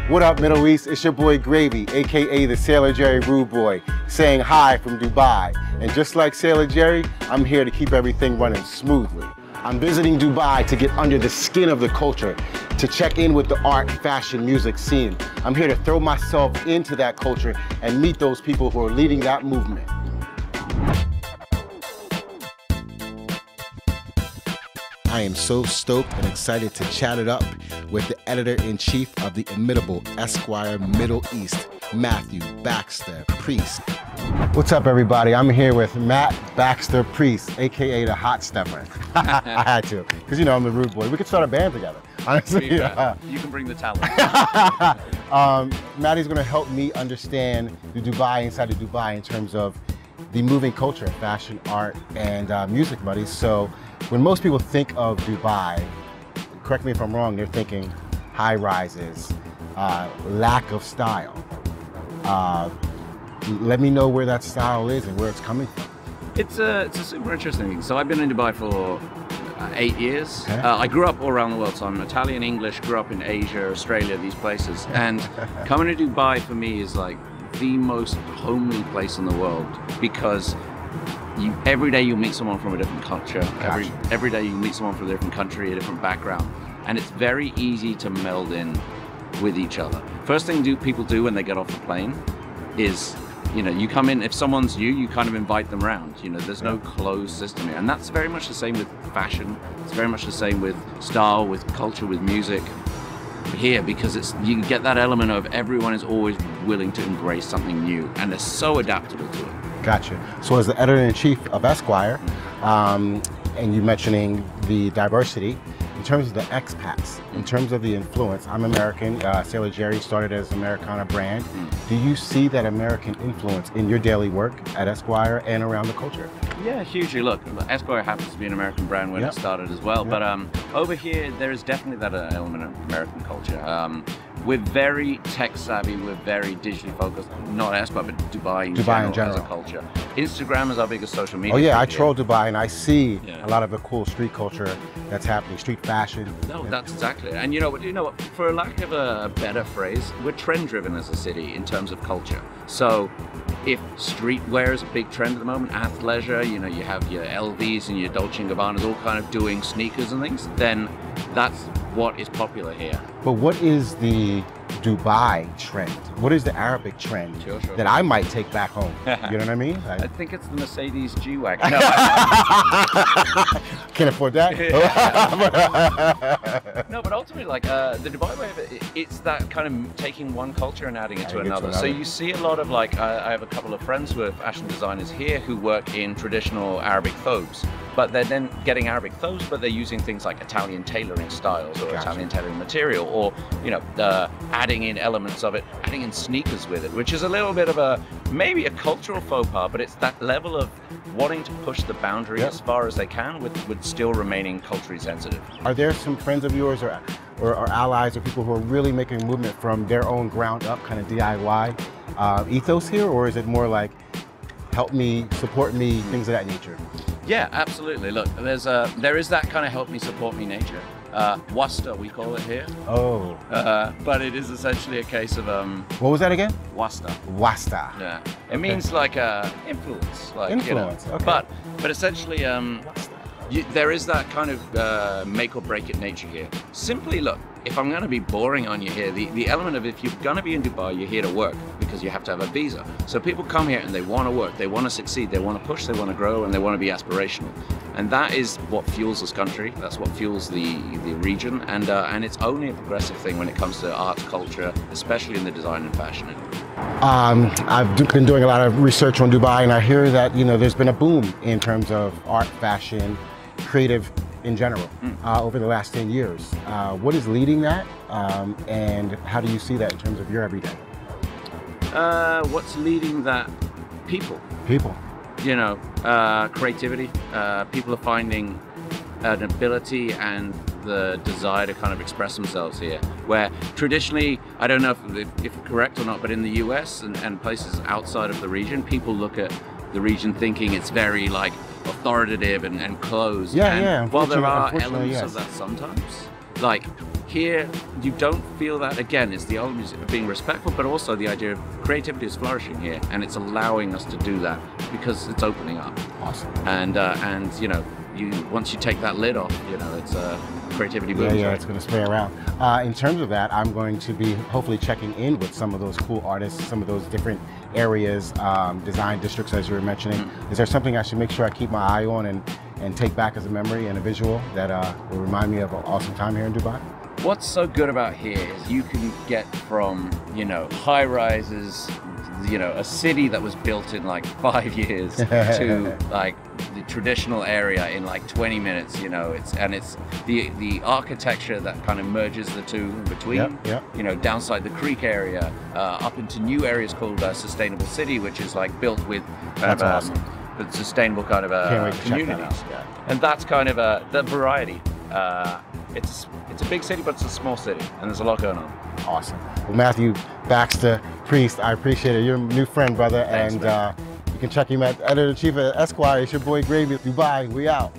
What up, Middle East? It's your boy Gravy, aka the Sailor Jerry Rude Boy, saying hi from Dubai. And just like Sailor Jerry, I'm here to keep everything running smoothly. I'm visiting Dubai to get under the skin of the culture, to check in with the art, fashion, music scene. I'm here to throw myself into that culture and meet those people who are leading that movement. I am so stoked and excited to chat it up with the editor-in-chief of the imitable Esquire Middle East, Matthew Baxter Priest. What's up, everybody? I'm here with Matt Baxter Priest, aka the Hot Stepper. I had to, because you know I'm the rude boy. We could start a band together, honestly. You can bring the talent. Matty's going to help me understand the Dubai inside of Dubai in terms of the moving culture, fashion, art, and music, buddies. So when most people think of Dubai, correct me if I'm wrong, they're thinking high rises, lack of style. Let me know where that style is and where it's coming from. It's a super interesting thing. So I've been in Dubai for 8 years. Okay. I grew up all around the world, so I'm Italian, English, grew up in Asia, Australia, these places. And coming to Dubai for me is like the most homely place in the world, because every day you meet someone from a different culture. Gotcha. Every day you meet someone from a different country, a different background. And it's very easy to meld in with each other. First thing people do when they get off the plane is, you know, you come in, if someone's new, you kind of invite them around. You know, there's no closed system here. And that's very much the same with fashion. It's very much the same with style, with culture, with music here, because you get that element of everyone is always willing to embrace something new, and they're so adaptable to it. Gotcha. So as the editor-in-chief of Esquire, and you mentioning the diversity, in terms of the expats, in terms of the influence, I'm American, Sailor Jerry started as an Americana brand. Do you see that American influence in your daily work at Esquire and around the culture? Yeah, hugely. Look, Esquire happens to be an American brand when it started as well, but over here there is definitely that element of American culture. We're very tech savvy, we're very digitally focused, not Esquire, but Dubai in general as a culture. Instagram is our biggest social media. Oh yeah, I troll Dubai and I see a lot of the cool street culture that's happening, street fashion. No, that's exactly it. And you know what, for lack of a better phrase, we're trend driven as a city in terms of culture. So if streetwear is a big trend at the moment, athleisure, you know, you have your LVs and your Dolce & Gabbanas all kind of doing sneakers and things, then that's what is popular here. But what is the Dubai trend? What is the Arabic trend that I might take back home? You know what I mean? I think it's the Mercedes G-Wagon. No, can't afford that. No, but ultimately, like the Dubai way of it, it's that kind of taking one culture and adding it to another. So you see a lot of like, I have a couple of friends who are fashion designers here who work in traditional Arabic thobes, but they're then getting Arabic thobes, but they're using things like Italian tailoring styles or Italian tailoring material, or you know, adding in elements of it, adding in sneakers with it, which is a little bit of maybe a cultural faux pas, but it's that level of wanting to push the boundary as far as they can with still remaining culturally sensitive. Are there some friends of yours or allies or people who are really making a movement from their own ground up kind of DIY ethos here, or is it more like help me, support me, things of that nature? Yeah, absolutely. Look, there is that kind of help me, support me nature. Wasta, we call it here. Oh. But it is essentially a case of what was that again? Wasta. Wasta. Yeah. It means like influence. Like, influence. You know, okay. But essentially, there is that kind of make or break it nature here. Simply look, if I'm going to be boring on you here, the element of if you're going to be in Dubai, you're here to work because you have to have a visa. So people come here and they want to work, they want to succeed, they want to push, they want to grow, and they want to be aspirational. And that is what fuels this country. That's what fuels the region. And it's only a progressive thing when it comes to art, culture, especially in the design and fashion industry. I've been doing a lot of research on Dubai, and I hear that there's been a boom in terms of art, fashion, creative in general over the last 10 years. What is leading that, and how do you see that in terms of your everyday? What's leading that? People. People. You know, creativity. People are finding an ability and the desire to kind of express themselves here, where traditionally, I don't know if correct or not, but in the US and places outside of the region, people look at the region thinking it's very like authoritative and closed. Yeah. While there are elements of that sometimes, like here, you don't feel that. Again, it's the element of being respectful, but also the idea of creativity is flourishing here, and it's allowing us to do that because it's opening up. Awesome. And you know, once you take that lid off, you know, it's creativity booms. Yeah, right? it's going to spray around. In terms of that, I'm going to be hopefully checking in with some of those cool artists, some of those different areas, design districts, as you were mentioning. Is there something I should make sure I keep my eye on and take back as a memory and a visual that will remind me of an awesome time here in Dubai? What's so good about here is you can get from, you know, high rises, you know, a city that was built in like 5 years to like the traditional area in like 20 minutes, you know. It's the architecture that kind of merges the two in between. You know, downside the creek area, up into new areas called Sustainable City, which is like built with That's awesome. But sustainable kind of communities. And that's kind of the variety. It's a big city, but it's a small city, and there's a lot going on. Awesome. Well, Matthew Baxter Priest, I appreciate it. You're a new friend, brother. Thanks, and you can check him at Editor-in-Chief at Esquire. It's your boy Gravy, Dubai. We out.